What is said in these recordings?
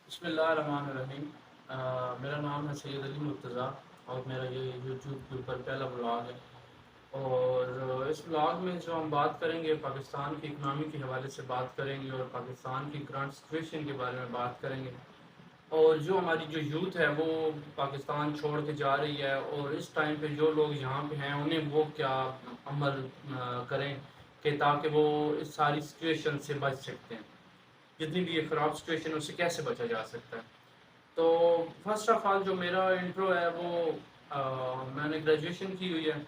بسم اللہ الرحمن الرحیم۔ میرا نام ہے سید علی مرتضیٰ اور میرا یہ یوٹیوب کے اوپر پہلا بلاگ ہے، اور اس بلاگ میں جو ہم بات کریں گے پاکستان کی اکنامی کے حوالے سے بات کریں گے اور پاکستان کی کرنٹ سچویشن کے بارے میں بات کریں گے، اور جو ہماری جو یوتھ ہے وہ پاکستان چھوڑ کے جا رہی ہے، اور اس ٹائم پہ جو لوگ یہاں پہ ہیں انہیں وہ کیا عمل کریں کہ تاکہ وہ اس ساری سچویشن سے بچ سکتے ہیں، جتنی بھی یہ خراب سچویشن ہے اس سے کیسے بچا جا سکتا ہے۔ تو فرسٹ آف آل جو میرا انٹرو ہے وہ میں نے گریجویشن کی ہوئی ہے،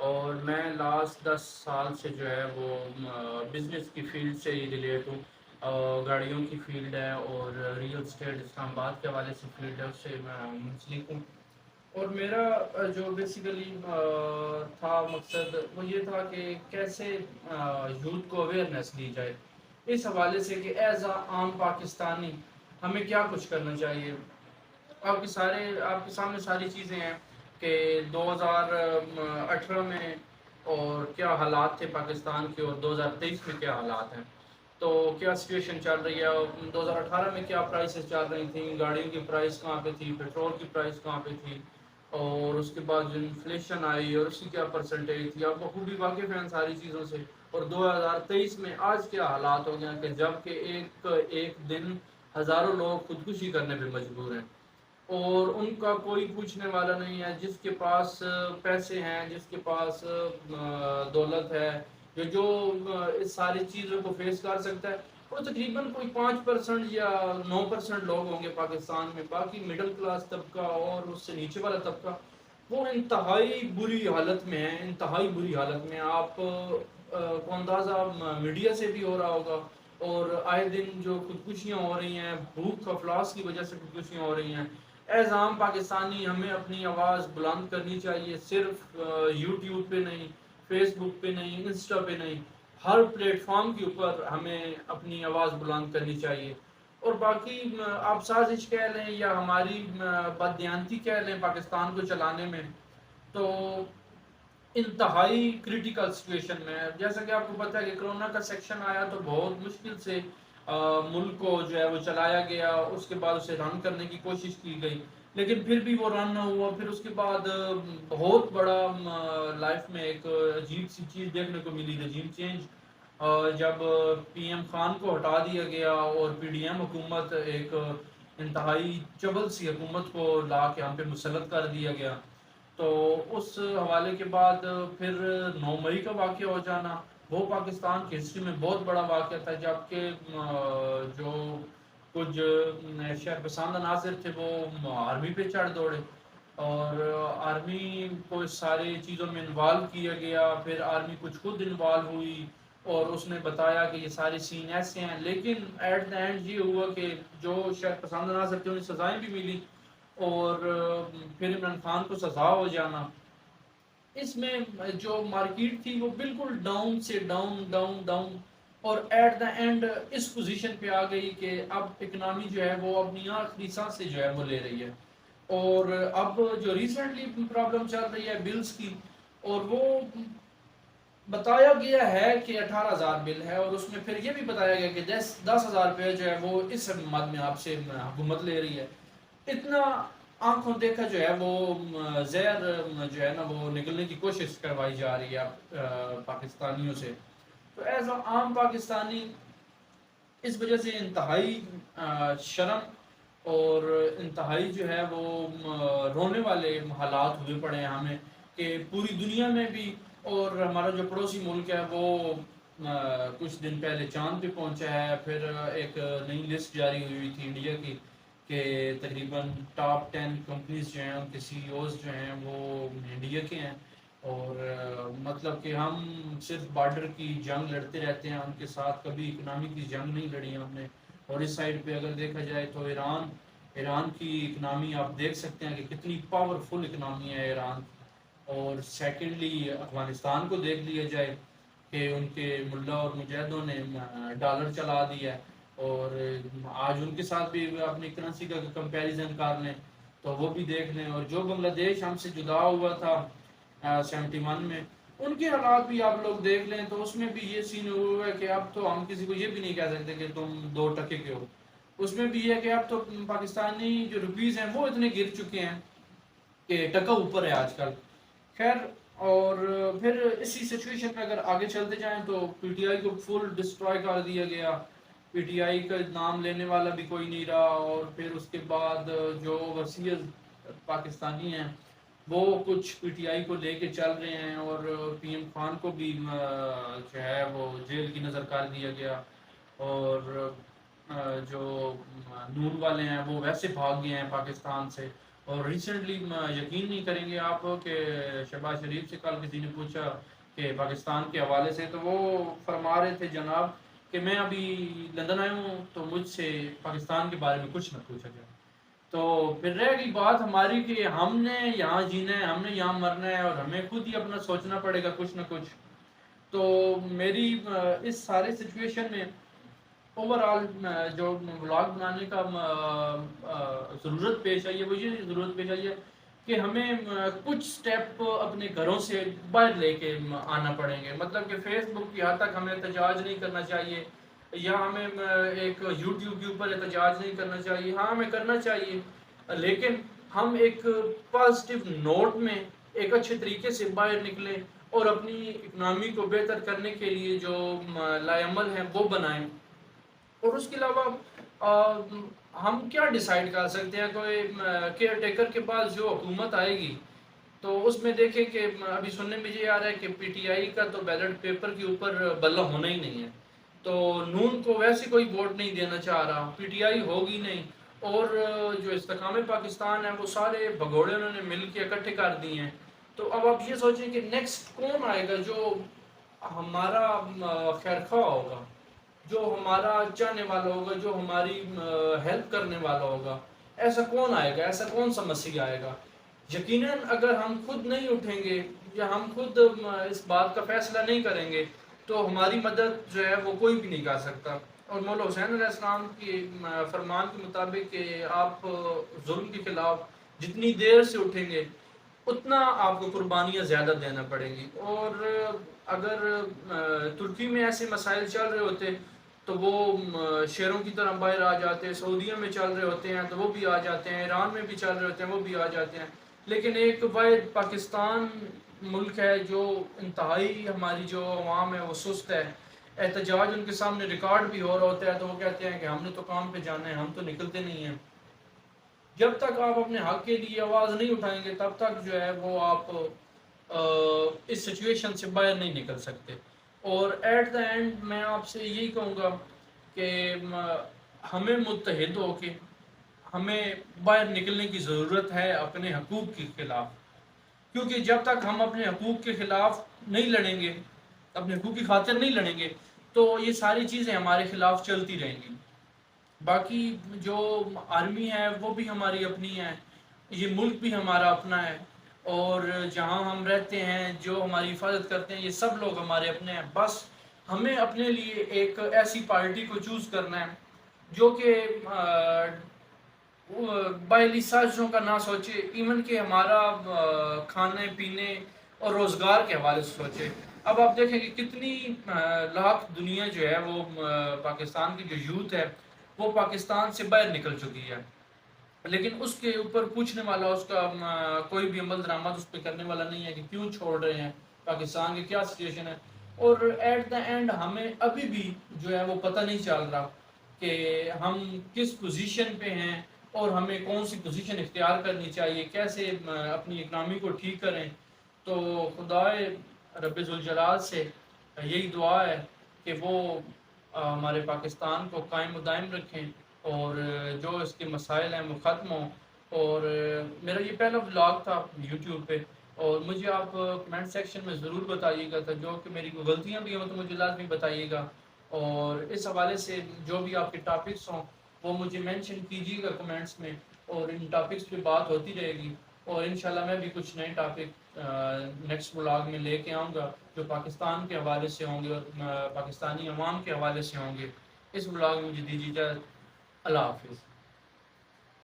اور میں لاسٹ 10 سال سے جو ہے وہ بزنس کی فیلڈ سے ہی ریلیٹ ہوں۔ گاڑیوں کی فیلڈ ہے اور ریئل اسٹیٹ اسلام آباد کے حوالے سے فیلڈ ہے، اس سے میں منسلک ہوں۔ اور میرا جو بیسیکلی تھا مقصد وہ یہ تھا کہ کیسے یوتھ کو اویئرنیس دی جائے اس حوالے سے کہ ایز اے عام پاکستانی ہمیں کیا کچھ کرنا چاہیے۔ آپ کے سامنے ساری چیزیں ہیں کہ 2018 میں اور کیا حالات تھے پاکستان کے، اور 2023 میں کیا حالات ہیں، تو کیا سچویشن چل رہی ہے۔ 2018 میں کیا پرائسز چل رہی تھیں، گاڑیوں کی پرائس کہاں پہ تھی، پیٹرول کی پرائس کہاں پہ تھی، اور اس کے بعد جو انفلیشن آئی اور اس کی کیا پرسنٹیج تھی، آپ بخوبی واقف ہیں ساری چیزوں سے۔ اور 2023 میں آج کیا حالات ہو گئے ہیں کہ جب کہ ایک دن ہزاروں لوگ خودکشی کرنے پہ مجبور ہیں، اور ان کا کوئی پوچھنے والا نہیں ہے۔ جس کے پاس پیسے ہیں، جس کے پاس دولت ہے، جو اس ساری چیزوں کو فیس کر سکتا ہے، وہ تقریباً کوئی 5% یا 9% لوگ ہوں گے پاکستان میں۔ باقی مڈل کلاس طبقہ اور اس سے نیچے والا طبقہ وہ انتہائی بری حالت میں ہے، انتہائی بری حالت میں۔ آپ کو اندازہ میڈیا سے بھی ہو رہا ہوگا، اور آئے دن جو خودکشیاں ہو رہی ہیں، بھوک افلاس کی وجہ سے خودکشیاں ہو رہی ہیں۔ ایز عام پاکستانی ہمیں اپنی آواز بلند کرنی چاہیے، صرف یوٹیوب پہ نہیں، فیس بک پہ نہیں، انسٹا پہ نہیں، ہر پلیٹ فارم کے اوپر ہمیں اپنی آواز بلند کرنی چاہیے۔ اور باقی آپ سازش کہہ لیں یا ہماری بددیانتی کہہ لیں پاکستان کو چلانے میں، تو انتہائی کریٹیکل سچویشن میں ہے۔ جیسا کہ آپ کو پتہ ہے کہ کرونا کا سیکشن آیا تو بہت مشکل سے ملک کو جو ہے وہ چلایا گیا، اس کے بعد اسے رن کرنے کی کوشش کی گئی، لیکن پھر بھی وہ رن نہ ہوا۔ پھر اس کے بعد بہت بڑا لائف میں ایک عجیب سی چیز دیکھنے کو ملی، رجیم چینج، جب پی ایم خان کو ہٹا دیا گیا اور پی ڈی ایم حکومت، ایک انتہائی چبل سی حکومت کو لا کے ہم پہ مسلط کر دیا گیا۔ تو اس حوالے کے بعد پھر 9 مئی کا واقعہ ہو جانا، وہ پاکستان کی ہسٹری میں بہت بڑا واقعہ تھا، جبکہ جو کچھ شہر پسند عناصر تھے وہ آرمی پہ چڑھ دوڑے، اور آرمی کو اس ساری چیزوں میں انوالو کیا گیا۔ پھر آرمی کچھ خود انوالو ہوئی اور اس نے بتایا کہ یہ سارے سین ایسے ہیں، لیکن ایٹ دا اینڈ یہ ہوا کہ جو شہر پسند عناصر تھے انہیں سزائیں بھی ملی، اور پھر عمران خان کو سزا ہو جانا۔ اس میں جو مارکیٹ تھی وہ بالکل ڈاؤن سے ڈاؤن ڈاؤن ڈاؤن، اور ایٹ دا اینڈ اس پوزیشن پہ آ گئی کہ اب اکنامی جو ہے وہ اپنی آخری سانسیں جو ہے وہ لے رہی ہے۔ اور اب جو ریسنٹلی پرابلم چل رہی ہے بلز کی، اور وہ بتایا گیا ہے کہ 18,000 بل ہے، اور اس میں پھر یہ بھی بتایا گیا کہ 10,000 روپے جو ہے وہ اس مد میں آپ سے حکومت لے رہی ہے۔ اتنا آنکھوں دیکھا جو ہے وہ زہر جو ہے نا وہ نکلنے کی کوشش کروائی جا رہی ہے پاکستانیوں سے۔ تو ایز اے عام پاکستانی اس وجہ سے انتہائی شرم اور انتہائی جو ہے وہ رونے والے حالات ہوئے پڑے ہیں ہمیں، کہ پوری دنیا میں بھی، اور ہمارا جو پڑوسی ملک ہے وہ کچھ دن پہلے چاند پہ پہنچا ہے۔ پھر ایک نئی لسٹ جاری ہوئی تھی انڈیا کی کہ تقریباً ٹاپ 10 کمپنیز جو ہیں ان کے سی ای اوز جو ہیں وہ انڈیا کے ہیں، اور مطلب کہ ہم صرف بارڈر کی جنگ لڑتے رہتے ہیں ان کے ساتھ، کبھی اکنامی کی جنگ نہیں لڑی ہم نے۔ اور اس سائڈ پہ اگر دیکھا جائے تو ایران کی اکنامی آپ دیکھ سکتے ہیں کہ کتنی پاورفل اکنامی ہے ایران۔ اور سیکنڈلی افغانستان کو دیکھ لیا جائے کہ ان کے ملا اور مجاہدوں نے ڈالر چلا دیا ہے، اور آج ان کے ساتھ بھی اپنی کرنسی کا کمپیریزن کر لیں تو وہ بھی دیکھ لیں۔ اور جو بنگلہ دیش ہم سے جدا ہوا تھا 71 میں، ان کے حالات بھی آپ لوگ دیکھ لیں تو اس میں بھی یہ سین ہوا ہے کہ اب تو ہم کسی کو یہ بھی نہیں کہہ سکتے کہ تم 2 ٹکے کے ہو۔ اس میں بھی ہے کہ اب تو پاکستانی جو روپیز ہیں وہ اتنے گر چکے ہیں کہ ٹکا اوپر ہے آج کل. خیر، اور پھر اسی سچویشن میں اگر آگے چلتے جائیں تو پی ٹی آئی کو فل ڈسٹروائے کر دیا گیا. پی ٹی آئی کا نام لینے والا بھی کوئی نہیں رہا. اور پھر اس کے بعد جو اوورسیز پاکستانی ہیں وہ کچھ پی ٹی آئی کو لے کے چل رہے ہیں، اور پی ایم خان کو بھی جو ہے وہ جیل کی نظر کر دیا گیا. اور جو نون والے ہیں وہ ویسے بھاگ گئے ہیں پاکستان سے. اور ریسنٹلی یقین نہیں کریں گے آپ کہ شہباز شریف سے کل کسی نے پوچھا کہ پاکستان کے حوالے سے، تو وہ فرما رہے تھے جناب کہ میں ابھی لندن آیا ہوں تو مجھ سے پاکستان کے بارے میں کچھ نہ پوچھا جائے. تو پھر رہ گئی بات ہماری کہ ہم نے یہاں جینا ہے، ہم نے یہاں مرنا ہے، اور ہمیں خود ہی اپنا سوچنا پڑے گا کچھ نہ کچھ. تو میری اس سارے سچویشن میں اوور آل جو ولاگ بنانے کا ضرورت پیش آئی ہے وہ یہ ضرورت پیش آئی ہے کہ ہمیں کچھ سٹیپ اپنے گھروں سے باہر لے کے آنا پڑیں گے. مطلب کہ فیس بک کی حد تک ہمیں احتجاج نہیں کرنا چاہیے، یا ہمیں ایک یوٹیوب کے اوپر احتجاج نہیں کرنا چاہیے. ہاں ہمیں کرنا چاہیے، لیکن ہم ایک پازیٹیو نوٹ میں ایک اچھے طریقے سے باہر نکلیں اور اپنی اکنامی کو بہتر کرنے کے لیے جو لائے عمل ہیں وہ بنائیں. اور اس کے علاوہ ہم کیا ڈیسائیڈ کر سکتے ہیں؟ کوئی کیئر ٹیکر کے پاس جو حکومت آئے گی تو اس میں دیکھیں کہ ابھی سننے میں یہ آ رہا ہے کہ پی ٹی آئی کا تو بیلٹ پیپر کے اوپر بلہ ہونا ہی نہیں ہے. تو نون کو ویسے کوئی ووٹ نہیں دینا چاہ رہا، پی ٹی آئی ہوگی نہیں. اور جو استحکام پاکستان ہے وہ سارے بھگوڑے انہوں نے مل کے اکٹھے کر دیے ہیں. تو اب آپ یہ سوچیں کہ نیکسٹ کون آئے گا جو ہمارا خیرخواہ ہوگا، جو ہمارا چاہنے والا ہوگا، جو ہماری ہیلپ کرنے والا ہوگا. ایسا کون آئے گا؟ ایسا کون سا مسیح آئے گا؟ یقیناً اگر ہم خود نہیں اٹھیں گے یا ہم خود اس بات کا فیصلہ نہیں کریں گے تو ہماری مدد جو ہے وہ کوئی بھی نہیں کر سکتا. اور مولا حسین علیہ السلام کی فرمان کے مطابق کہ آپ ظلم کے خلاف جتنی دیر سے اٹھیں گے اتنا آپ کو قربانیاں زیادہ دینا پڑیں گی. اور اگر ترکی میں ایسے مسائل چل رہے ہوتے تو وہ شہروں کی طرح باہر آ جاتے ہیں، سعودیہ میں چل رہے ہوتے ہیں تو وہ بھی آ جاتے ہیں، ایران میں بھی چل رہے ہوتے ہیں وہ بھی آ جاتے ہیں. لیکن ایک واحد پاکستان ملک ہے جو انتہائی ہماری جو عوام ہے وہ سست ہے. احتجاج ان کے سامنے ریکارڈ بھی ہو رہا ہوتا ہے تو وہ کہتے ہیں کہ ہم نے تو کام پہ جانا ہے، ہم تو نکلتے نہیں ہیں. جب تک آپ اپنے حق کے لیے آواز نہیں اٹھائیں گے تب تک جو ہے وہ آپ اس سچویشن سے باہر نہیں نکل سکتے. اور ایٹ دا اینڈ میں آپ سے یہی کہوں گا کہ ہمیں متحد ہو کے ہمیں باہر نکلنے کی ضرورت ہے اپنے حقوق کے خلاف. کیونکہ جب تک ہم اپنے حقوق کے خلاف نہیں لڑیں گے، اپنے حقوق کی خاطر نہیں لڑیں گے تو یہ ساری چیزیں ہمارے خلاف چلتی رہیں گی. باقی جو آرمی ہے وہ بھی ہماری اپنی ہے، یہ ملک بھی ہمارا اپنا ہے، اور جہاں ہم رہتے ہیں جو ہماری حفاظت کرتے ہیں یہ سب لوگ ہمارے اپنے ہیں. بس ہمیں اپنے لیے ایک ایسی پارٹی کو چوز کرنا ہے جو کہ باہری سازشوں کا نہ سوچے، ایون کہ ہمارا کھانے پینے اور روزگار کے حوالے سے سوچے. اب آپ دیکھیں کہ کتنی لاکھ دنیا جو ہے وہ پاکستان کی جو یوتھ ہے وہ پاکستان سے باہر نکل چکی ہے، لیکن اس کے اوپر پوچھنے والا، اس کا کوئی بھی عمل درآمد اس پہ کرنے والا نہیں ہے کہ کیوں چھوڑ رہے ہیں، پاکستان کی کیا سچویشن ہے. اور ایٹ دا اینڈ ہمیں ابھی بھی جو ہے وہ پتہ نہیں چل رہا کہ ہم کس پوزیشن پہ ہیں اور ہمیں کون سی پوزیشن اختیار کرنی چاہیے، کیسے اپنی اکنامی کو ٹھیک کریں. تو خدائے رب ذوالجلال سے یہی دعا ہے کہ وہ ہمارے پاکستان کو قائم و دائم رکھیں اور جو اس کے مسائل ہیں وہ ختم ہوں. اور میرا یہ پہلا ولاگ تھا یوٹیوب پہ، اور مجھے آپ کمنٹ سیکشن میں ضرور بتائیے گا، جو کہ میری کوئی غلطیاں بھی ہوں تو مجھے لازمی بتائیے گا. اور اس حوالے سے جو بھی آپ کے ٹاپکس ہوں وہ مجھے مینشن کیجیے گا کمنٹس میں، اور ان ٹاپکس پہ بات ہوتی رہے گی. اور انشاءاللہ میں بھی کچھ نئے ٹاپک نیکسٹ ولاگ میں لے کے آؤں گا جو پاکستان کے حوالے سے ہوں گے اور پاکستانی عوام کے حوالے سے ہوں گے. اس ولاگ میں مجھے دیجیے اجازت. اللہ حافظ.